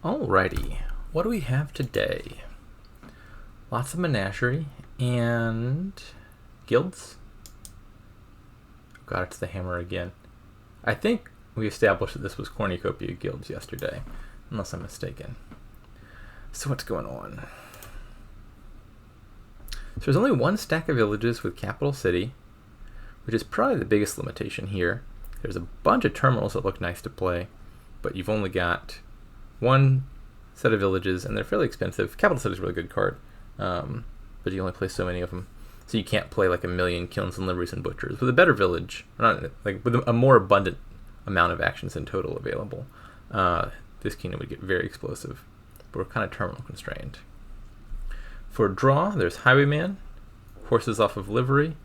Alrighty, what do we have today? Lots of menagerie and guilds. God, it's the hammer again. I think we established that this was cornucopia guilds yesterday, unless I'm mistaken. So what's going on? So there's only one stack of villages with capital city, which is probably the biggest limitation here. There's a bunch of terminals that look nice to play, but you've only got one set of villages, and they're fairly expensive. Capital City is a really good card, but you only play so many of them, so you can't play like a million kilns and liveries and butchers. With a better village, with a more abundant amount of actions in total available, this kingdom would get very explosive, but we're kind of terminal constrained. For draw, there's Highwayman, horses off of livery,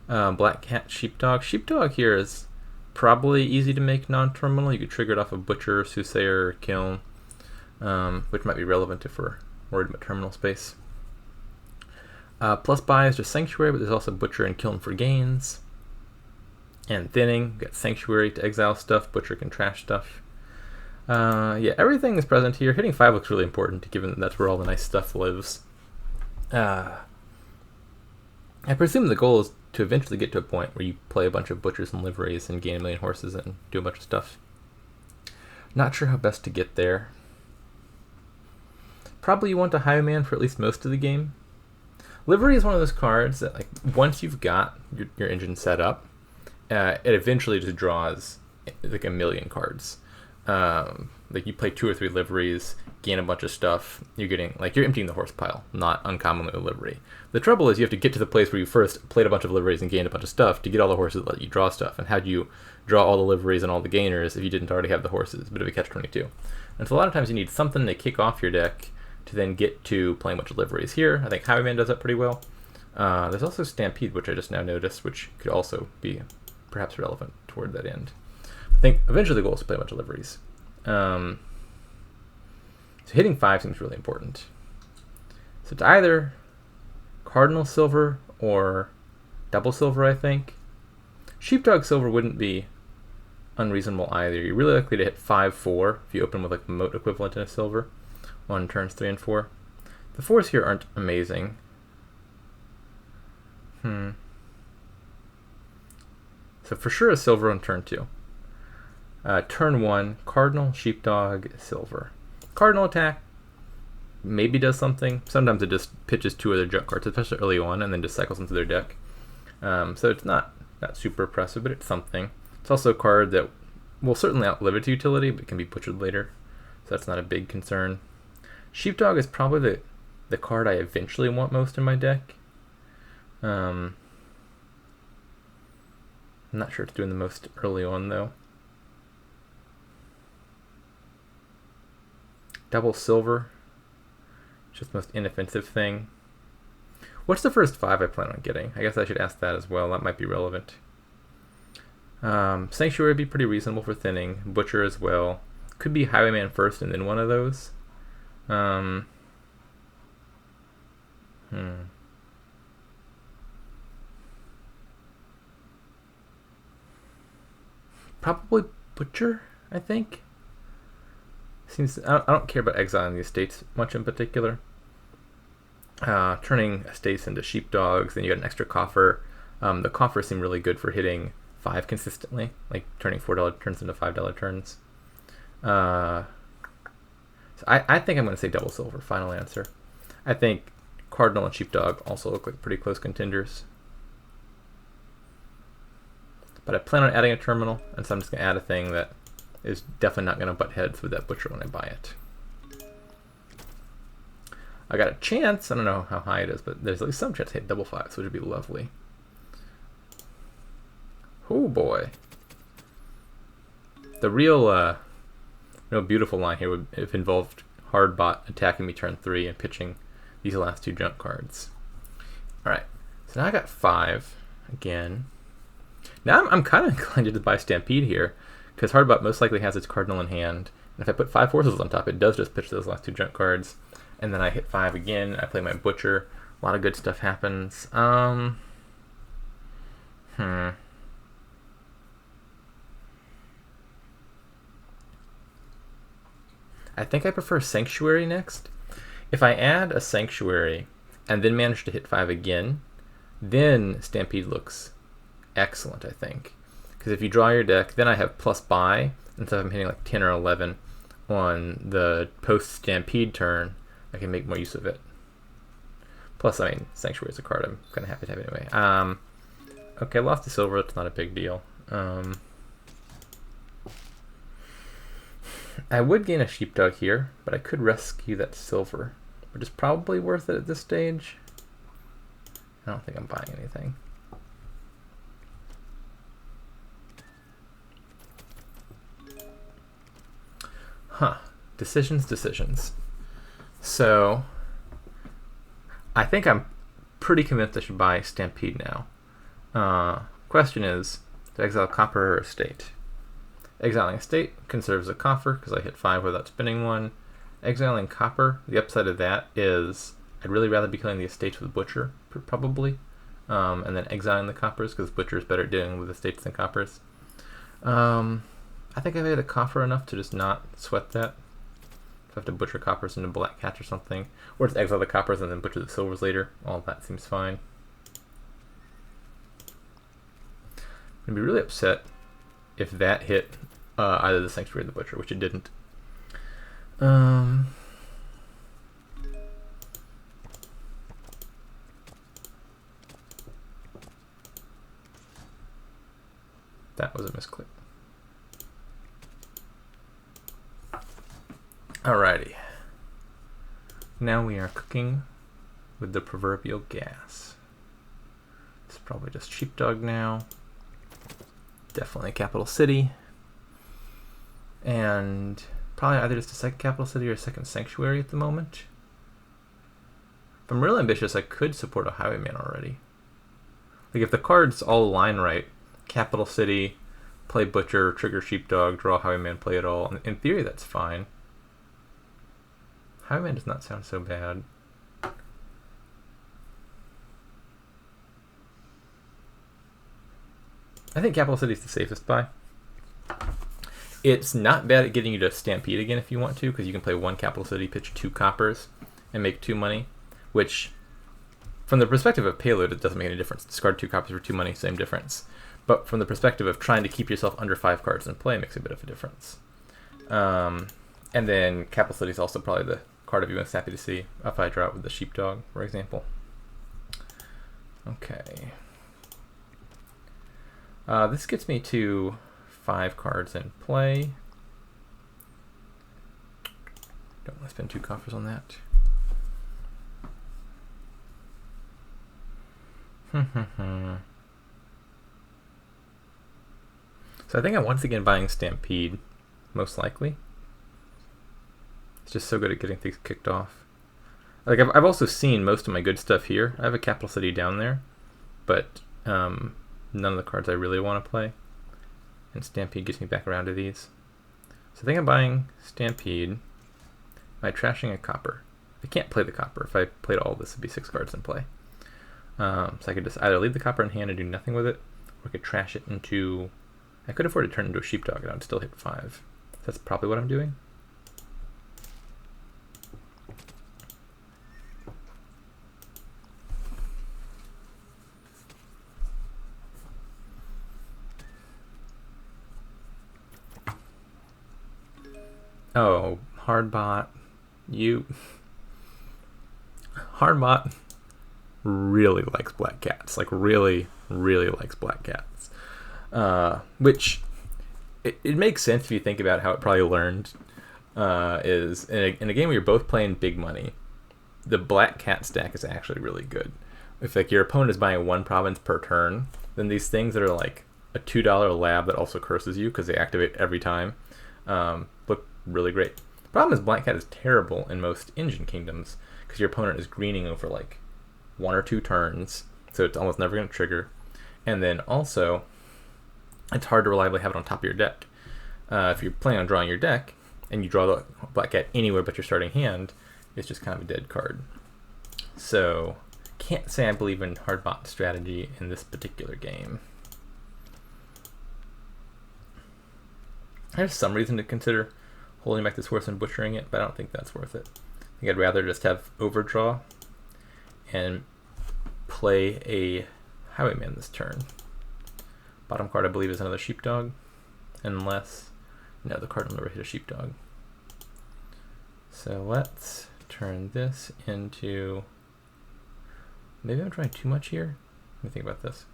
Black Cat, Sheepdog. Sheepdog here is probably easy to make non-terminal. You could trigger it off of Butcher, Soothsayer, or Kiln, which might be relevant if we're worried about terminal space. Plus buy is just Sanctuary, but there's also Butcher and Kiln for gains. And thinning, got Sanctuary to exile stuff, Butcher can trash stuff. Yeah, everything is present here. Hitting 5 looks really important, given that that's where all the nice stuff lives. I presume the goal is to eventually get to a point where you play a bunch of butchers and liveries and gain a million horses and do a bunch of stuff. Not sure how best to get there. Probably you want a Highwayman for at least most of the game. Livery is one of those cards that, like, once you've got your engine set up, it eventually just draws like a million cards. Like you play 2 or 3 liveries, gain a bunch of stuff. You're emptying the horse pile, not uncommonly a livery. The trouble is you have to get to the place where you first played a bunch of liveries and gained a bunch of stuff to get all the horses that let you draw stuff. And how do you draw all the liveries and all the gainers if you didn't already have the horses? Bit of a catch-22. And so a lot of times you need something to kick off your deck to then get to playing a bunch of liveries. Here, I think Highwayman does that pretty well. There's also Stampede, which I just now noticed, which could also be perhaps relevant toward that end. I think eventually the goal is to play a bunch of liveries. So hitting 5 seems really important. So it's either Cardinal Silver or Double Silver, I think. Sheepdog Silver wouldn't be unreasonable either. You're really likely to hit 5-4 if you open with like the moat equivalent in a silver on turns 3 and 4. The 4s here aren't amazing. So for sure a silver on turn 2. Turn 1, Cardinal, Sheepdog, Silver. Cardinal attack maybe does something. Sometimes it just pitches 2 of their junk cards, especially early on, and then just cycles into their deck. So it's not super impressive, but it's something. It's also a card that will certainly outlive its utility, but can be butchered later. So that's not a big concern. Sheepdog is probably the card I eventually want most in my deck. I'm not sure it's doing the most early on, though. Double Silver, just the most inoffensive thing. What's the first 5 I plan on getting? I guess I should ask that as well. That might be relevant. Sanctuary would be pretty reasonable for thinning. Butcher as well. Could be Highwayman first and then one of those. Probably Butcher, I think. I don't care about exiling the estates much in particular. Turning estates into sheepdogs, then you got an extra coffer. The coffers seem really good for hitting 5 consistently, like turning $4 turns into $5 turns. So I think I'm going to say Double Silver, final answer. I think Cardinal and Sheepdog also look like pretty close contenders. But I plan on adding a terminal, and so I'm just going to add a thing that is definitely not going to butt heads with that Butcher when I buy it. I got a chance, I don't know how high it is, but there's at least some chance to hit double 5s, which would be lovely. Oh boy. The real beautiful line here would have involved Hardbot attacking me turn 3 and pitching these last 2 junk cards. Alright, so now I got 5 again. Now I'm kind of inclined to just buy Stampede here, because Hardbot most likely has its Cardinal in hand. And if I put 5 horses on top, it does just pitch those last 2 junk cards. And then I hit 5 again, I play my Butcher. A lot of good stuff happens. I think I prefer Sanctuary next. If I add a Sanctuary and then manage to hit 5 again, then Stampede looks excellent, I think. Because if you draw your deck, then I have plus buy, and so if I'm hitting like 10 or 11 on the post-Stampede turn, I can make more use of it. Plus, I mean, Sanctuary is a card I'm kind of happy to have anyway. Okay, lost the silver, it's not a big deal. I would gain a sheepdog here, but I could rescue that silver, which is probably worth it at this stage. I don't think I'm buying anything. Huh. Decisions. So, I think I'm pretty convinced I should buy Stampede now. Question is, to exile copper or estate? Exiling estate conserves a coffer because I hit 5 without spinning one. Exiling copper, the upside of that is I'd really rather be killing the estates with Butcher, probably. And then exiling the coppers because Butcher is better at dealing with estates than coppers. I think I've made a coffer enough to just not sweat that. If I have to butcher coppers into black cats or something, or just exile the coppers and then butcher the silvers later, all of that seems fine. I'm going to be really upset if that hit either the Sanctuary or the Butcher, which it didn't. That was a misclick. Alrighty. Now we are cooking with the proverbial gas. It's probably just sheepdog now. Definitely capital city. And probably either just a second capital city or a second sanctuary at the moment. If I'm real ambitious, I could support a highwayman already. Like if the cards all align right, capital city, play butcher, trigger sheepdog, draw highwayman, play it all. In theory, that's fine. Highwayman does not sound so bad. I think capital city is the safest buy. It's not bad at getting you to Stampede again if you want to, because you can play one capital city, pitch 2 coppers, and make 2 money, which, from the perspective of payload, it doesn't make any difference. Discard 2 coppers for 2 money, same difference. But from the perspective of trying to keep yourself under 5 cards in play, it makes a bit of a difference. And then capital city is also probably the card I'd be most happy to see if I draw it with the sheepdog, for example. Okay. This gets me to 5 cards in play. Don't want to spend 2 coffers on that. So I think I'm once again buying Stampede, most likely. It's just so good at getting things kicked off. Like I've also seen most of my good stuff here. I have a capital city down there, but none of the cards I really want to play. And Stampede gets me back around to these. So I think I'm buying Stampede by trashing a copper. I can't play the copper. If I played all this, it'd be 6 cards in play. So I could just either leave the copper in hand and do nothing with it, or I could trash it into... I could afford to turn it into a sheepdog and I would still hit 5. That's probably what I'm doing. Oh, Hardbot, Hardbot really likes black cats. Like really, really likes black cats. Which it makes sense if you think about how it probably learned. Is in a game where you're both playing big money, the black cat stack is actually really good. If like your opponent is buying 1 province per turn, then these things that are like a $2 lab that also curses you because they activate every time, look really great. The problem is black cat is terrible in most engine kingdoms because your opponent is greening over like 1 or 2 turns, so it's almost never going to trigger. And then also, it's hard to reliably have it on top of your deck. If you're planning on drawing your deck and you draw the black cat anywhere but your starting hand, it's just kind of a dead card. So can't say I believe in Hardbot strategy in this particular game. I have some reason to consider holding back this horse and butchering it, but I don't think that's worth it. I think I'd rather just have overdraw and play a Highwayman this turn. Bottom card, I believe, is another Sheepdog, unless, no, the card will never hit a Sheepdog. So let's turn this into, maybe I'm trying too much here. Let me think about this.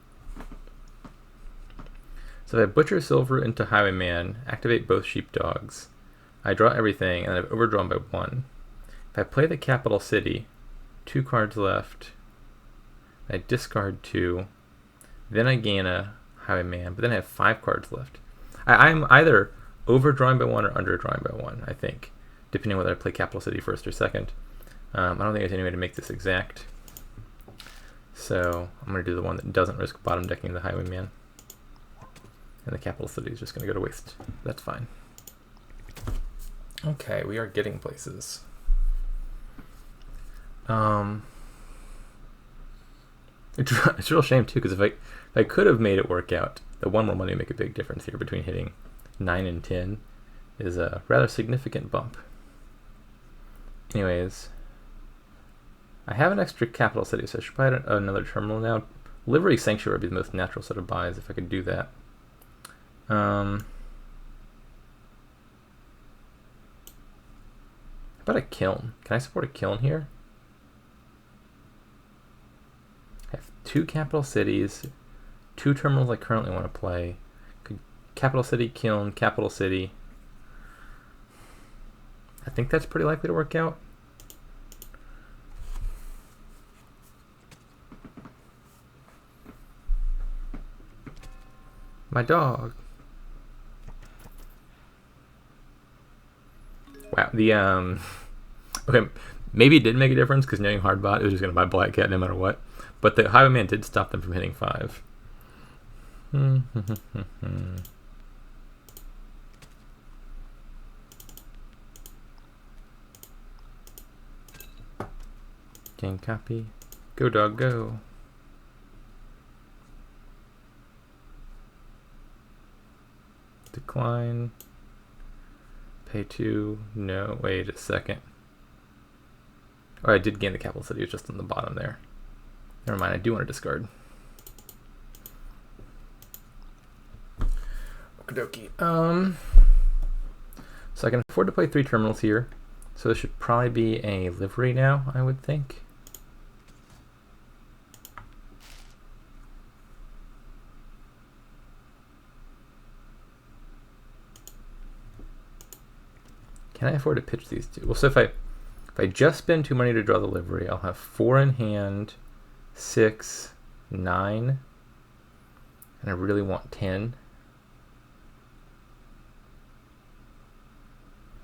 So if I butcher silver into Highwayman, activate both Sheepdogs, I draw everything, and I've overdrawn by 1. If I play the capital city, 2 cards left, I discard 2, then I gain a Highwayman, but then I have 5 cards left. I'm either overdrawing by 1 or underdrawing by 1, I think, depending on whether I play capital city first or second. I don't think there's any way to make this exact. So I'm going to do the one that doesn't risk bottom decking the Highwayman. And the capital city is just going to go to waste. That's fine. Okay, we are getting places. It's a real shame too, because if I could have made it work out, the 1 more money would make a big difference here. Between hitting 9 and 10 is a rather significant bump. Anyways, I have an extra capital city, so I should buy another terminal now. Livery Sanctuary would be the most natural set of buys if I could do that. How about a kiln? Can I support a kiln here? I have 2 capital cities, 2 terminals I currently want to play. Capital city, kiln, capital city. I think that's pretty likely to work out. My dog. Wow, the okay, maybe it did make a difference because knowing Hardbot, it was just going to buy Black Cat no matter what. But the Highwayman did stop them from hitting 5. Gain copy. Go dog go. Decline. Pay 2. No, wait a second. Oh, I did gain the capital city. It's just on the bottom there. Never mind, I do want to discard. Okie dokie. So I can afford to play 3 terminals here. So this should probably be a livery now, I would think. Can I afford to pitch these 2? Well, so if I just spend 2 money to draw the livery, I'll have 4 in hand, 6, 9, and I really want 10.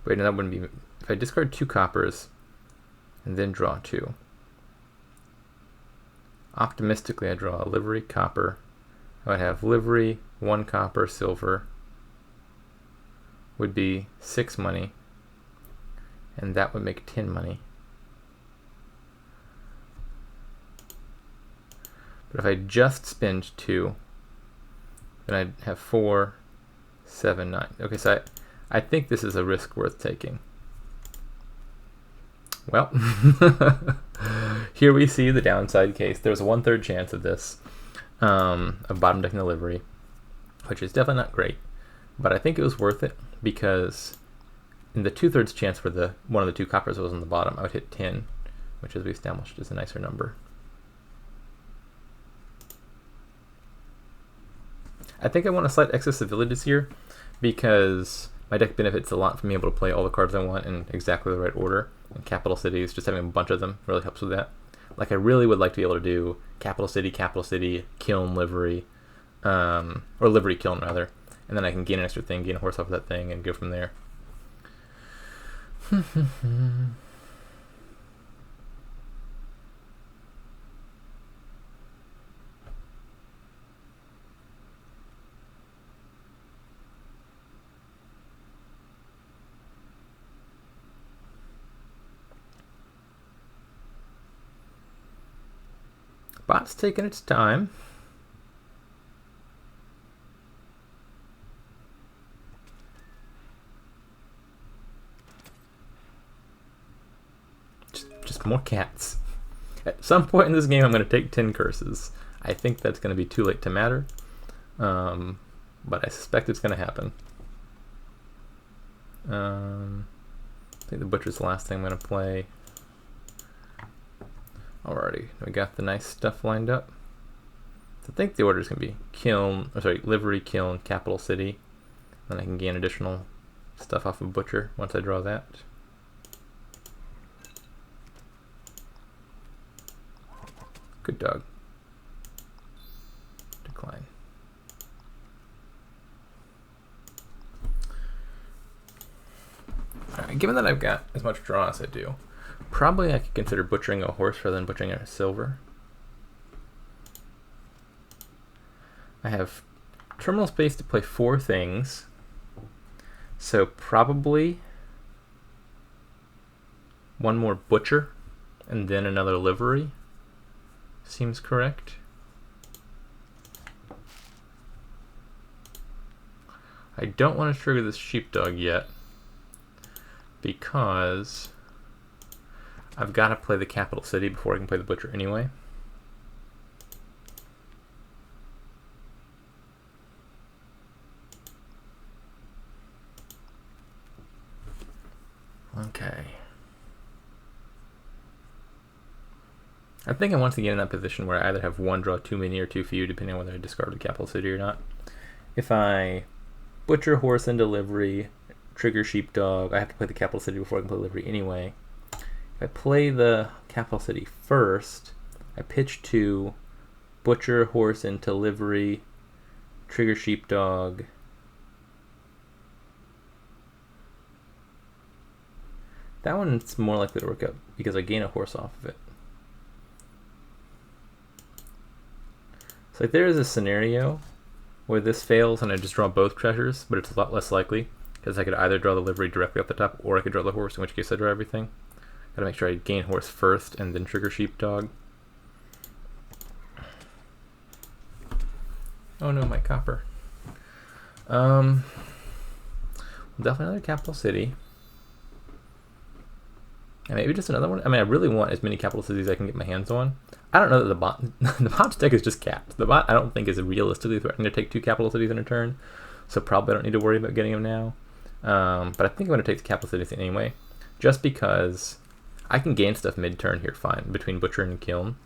Wait, no, that wouldn't be. If I discard 2 coppers and then draw 2, optimistically I draw a livery, copper. I would have livery, 1 copper, silver, would be 6 money, and that would make 10 money. But if I just spend 2, then I'd have 4, 7, 9. Okay, so I think this is a risk worth taking. Well, here we see the downside case. There's a 1/3 chance of this, of bottom decking the livery, which is definitely not great. But I think it was worth it because in the 2/3 chance where one of the 2 coppers was on the bottom, I would hit 10, which as we established is a nicer number. I think I want a slight excess of villages here because my deck benefits a lot from being able to play all the cards I want in exactly the right order. And capital cities, just having a bunch of them really helps with that. Like I really would like to be able to do capital city, kiln, livery, or livery kiln rather, and then I can gain an extra thing, gain a horse off of that thing, and go from there. Bot's taking its time. just more cats. At some point in this game, I'm going to take 10 curses. I think that's going to be too late to matter, but I suspect it's going to happen. I think the butcher's the last thing I'm going to play. Alrighty, we got the nice stuff lined up. So I think the order is going to be kiln, or sorry, livery, kiln, capital city. Then I can gain additional stuff off of butcher once I draw that. Good dog. Decline. Alright, given that I've got as much draw as I do, probably I could consider butchering a horse rather than butchering a silver. I have terminal space to play 4 things, so probably one more butcher and then another livery seems correct. I don't want to trigger this sheepdog yet because I've got to play the capital city before I can play the butcher anyway. Okay. I think I want to get in that position where I either have one draw too many or too few, depending on whether I discard the capital city or not. If I butcher horse into livery, trigger sheepdog, I have to play the capital city before I can play livery anyway. If I play the capital city first, I pitch 2, butcher horse into livery, trigger sheepdog. That one's more likely to work out because I gain a horse off of it. So like there is a scenario where this fails and I just draw both treasures, but it's a lot less likely because I could either draw the livery directly off the top or I could draw the horse, in which case I draw everything. Gotta make sure I gain horse first and then trigger sheepdog. Oh no, my copper. Definitely another capital city. And maybe just another one. I mean, I really want as many capital cities as I can get my hands on. I don't know that the bot the bot's deck is just cats. The bot I don't think is realistically threatening to take 2 capital cities in a turn, so probably I don't need to worry about getting them now. But I think I'm going to take the capital cities anyway, just because I can gain stuff mid-turn here fine between butcher and kiln.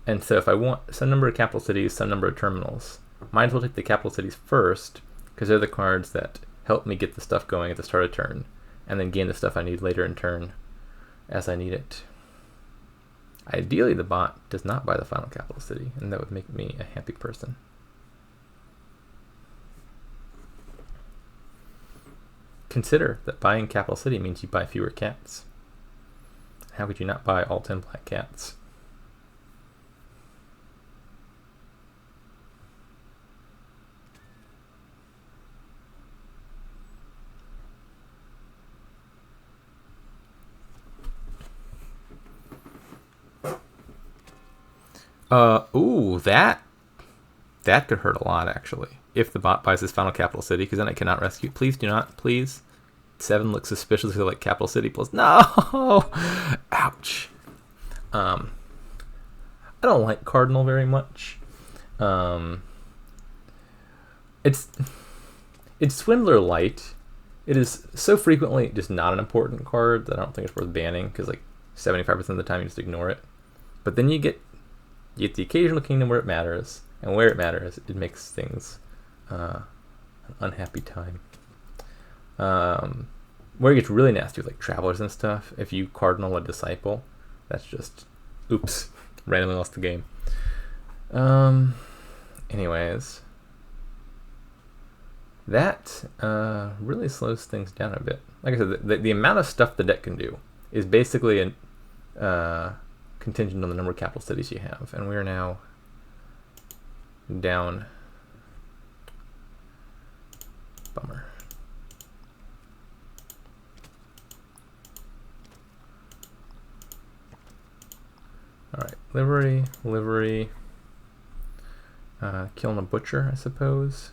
And so if I want some number of capital cities, some number of terminals, might as well take the capital cities first, because they're the cards that help me get the stuff going at the start of turn, and then gain the stuff I need later in turn as I need it. Ideally, the bot does not buy the final capital city, and that would make me a happy person. Consider that buying capital city means you buy fewer cats. How could you not buy all 10 black cats? Ooh, that could hurt a lot, actually, if the bot buys his final capital city, because then I cannot rescue. Please do not, please. 7 looks suspiciously like capital city plus. No! Ouch. I don't like Cardinal very much. It's Swindler Light. It is so frequently just not an important card that I don't think it's worth banning, because like 75% of the time you just ignore it. But then you get the occasional kingdom where it matters, and where it matters, it makes things an unhappy time. Where it gets really nasty with like travelers and stuff, if you cardinal a disciple, that's just, oops, randomly lost the game. Anyways, that really slows things down a bit. Like I said, the amount of stuff the deck can do is basically contingent on the number of capital cities you have, and we're now down. Bummer. Alright, livery, killing a butcher, I suppose.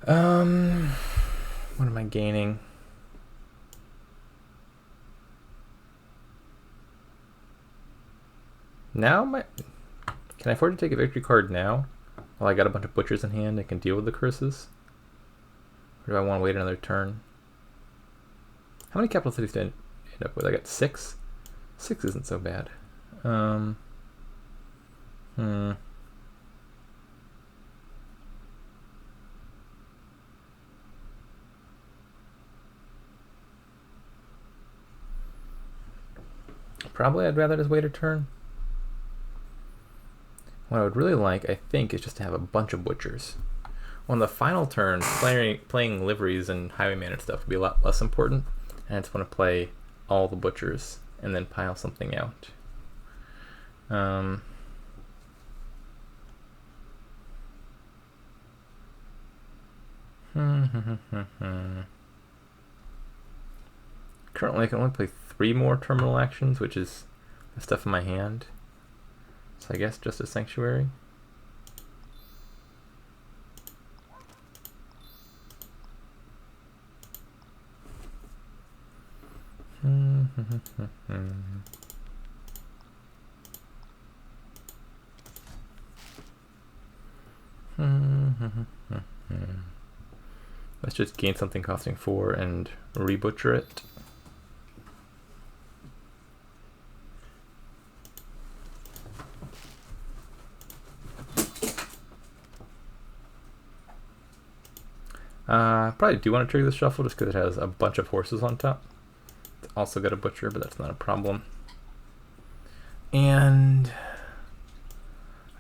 What am I gaining? Now can I afford to take a victory card now? While I got a bunch of butchers in hand and can deal with the curses? Or do I want to wait another turn? How many capital cities did I end up with? I got 6? 6 isn't so bad. Probably I'd rather just wait a turn. What I would really like, I think, is just to have a bunch of butchers. On the final turn, playing liveries and highwayman and stuff would be a lot less important. And I just want to play all the butchers and then pile something out. Currently I can only play 3 more terminal actions, which is the stuff in my hand. So I guess just a sanctuary. Let's just gain something costing 4 and rebutcher it. Probably do want to trigger the shuffle just because it has a bunch of horses on top. It's also got a butcher, but that's not a problem. And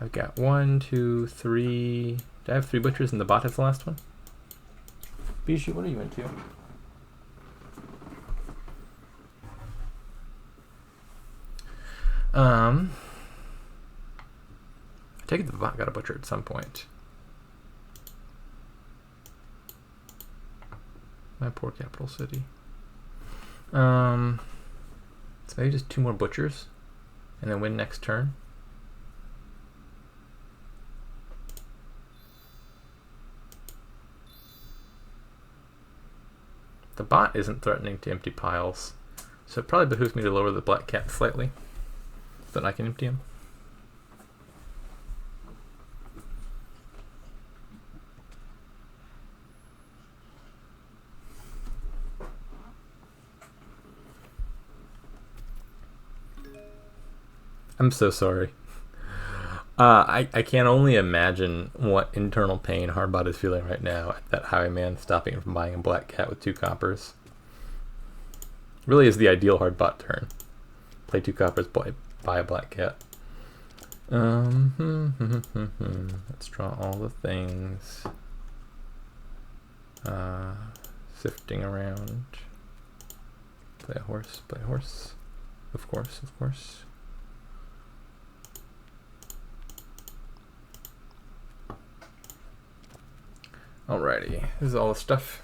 I've got 1, 2, 3. Do I have 3 butchers and the bot has the last one? Bijou, what are you into? I take it the bot got a butcher at some point. My poor capital city. So maybe just 2 more butchers and then win next turn. The bot isn't threatening to empty piles, so it probably behooves me to lower the black cat slightly so that I can empty him. I'm so sorry. I can only imagine what internal pain Hardbot is feeling right now at that highwayman stopping him from buying a black cat with 2 coppers. Really is the ideal Hardbot turn. Play 2 coppers, buy a black cat. Let's draw all the things. Sifting around. Play a horse, play a horse. Of course, of course. Alrighty, this is all the stuff.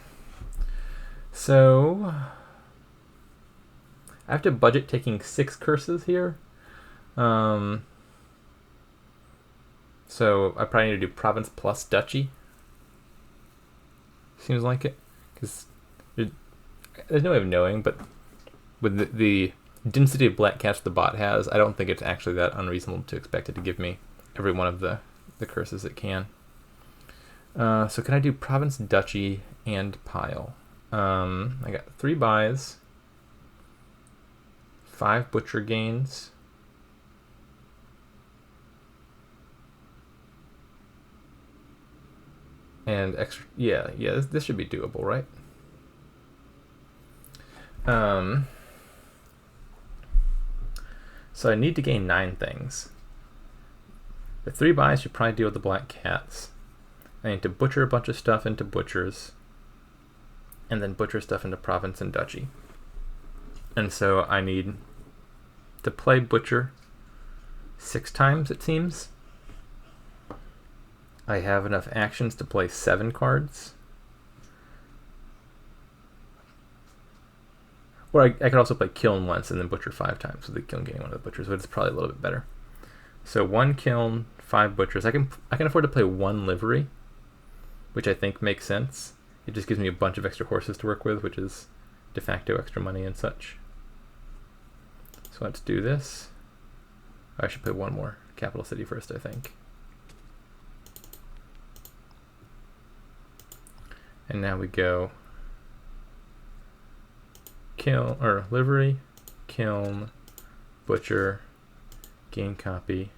So I have to budget taking 6 curses here. So I probably need to do province plus duchy. Seems like it, because there's no way of knowing, but with the density of black cats the bot has, I don't think it's actually that unreasonable to expect it to give me every one of the curses it can. So can I do province, duchy, and pile? I got 3 buys, 5 butcher gains, and extra. Yeah. This should be doable, right? So I need to gain 9 things. The 3 buys should probably deal with the black cats. I need to butcher a bunch of stuff into butchers, and then butcher stuff into province and duchy. And so I need to play butcher 6 times, it seems. I have enough actions to play 7 cards. Or I could also play kiln once and then butcher 5 times with the kiln getting one of the butchers, but it's probably a little bit better. So 1 kiln, 5 butchers. I can afford to play 1 livery. which I think makes sense. It just gives me a bunch of extra horses to work with, which is de facto extra money and such. So let's do this. I should put one more capital city first, I think. And now we go kiln, or livery, kiln, butcher, gain copy.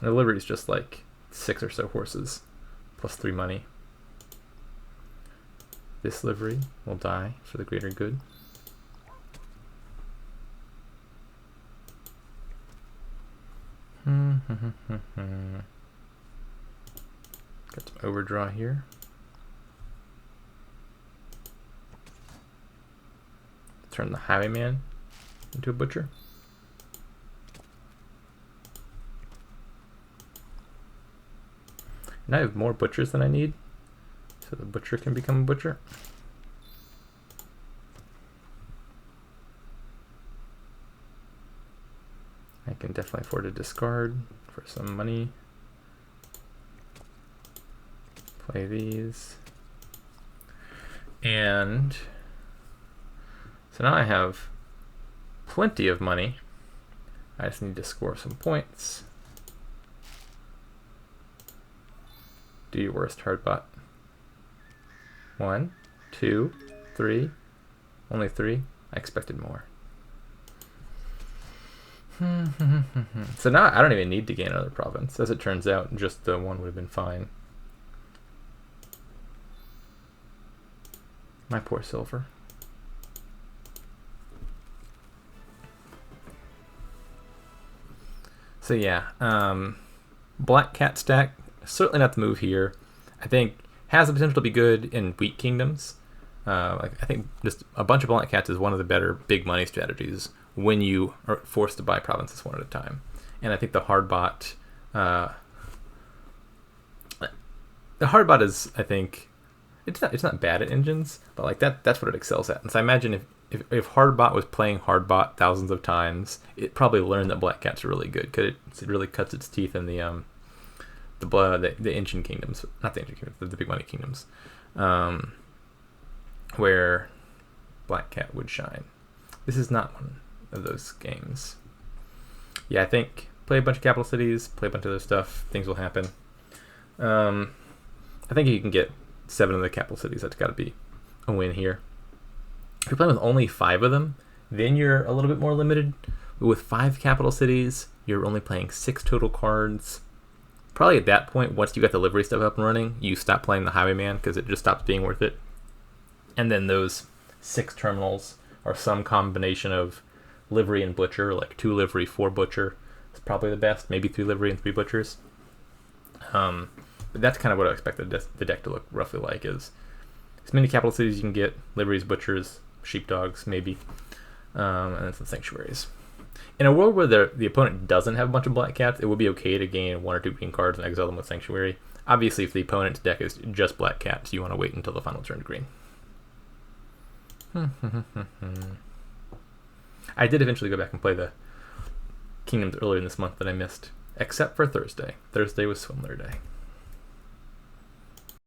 The livery is just like 6 or so horses, plus 3 money. This livery will die for the greater good. Got some overdraw here. Turn the highwayman into a butcher. And I have more butchers than I need, so the butcher can become a butcher. I can definitely afford to discard for some money. Play these. And so now I have plenty of money. I just need to score some points. Do your worst, Hardbot. 1, 2, 3. Only 3. I expected more. So now I don't even need to gain another province. As it turns out, just the one would have been fine. My poor silver. So yeah, Black Cat stack, certainly not the move here. I think has the potential to be good in weak kingdoms. I think just a bunch of Black Cats is one of the better big money strategies when you are forced to buy provinces one at a time. And I think the hardbot, is, I think, it's not bad at engines, but like that's what it excels at. And so I imagine if hardbot was playing hardbot thousands of times, it probably learned that Black Cat's really good because it really cuts its teeth in the engine kingdoms, not the engine kingdoms, the big money kingdoms, where Black Cat would shine. This is not one of those games. Yeah, I think play a bunch of capital cities, play a bunch of other stuff, things will happen. I think you can get 7 of the capital cities. That's got to be a win here. If you're playing with only 5 of them, then you're a little bit more limited. But with 5 capital cities, you're only playing 6 total cards. Probably at that point, once you got the livery stuff up and running, you stop playing the highwayman because it just stops being worth it. And then those 6 terminals are some combination of livery and butcher, like 2 livery, 4 butcher. It's probably the best. Maybe 3 livery and 3 butchers. But that's kind of what I expect the deck to look roughly like, is as many capital cities you can get, liveries, butchers, sheepdogs, maybe, and then some sanctuaries. In a world where the opponent doesn't have a bunch of Black Cats, it would be okay to gain 1 or 2 green cards and exile them with sanctuary. Obviously, if the opponent's deck is just Black Cats, you want to wait until the final turn to green. I did eventually go back and play the Kingdoms earlier in this month that I missed, except for Thursday. Thursday was Swindler Day.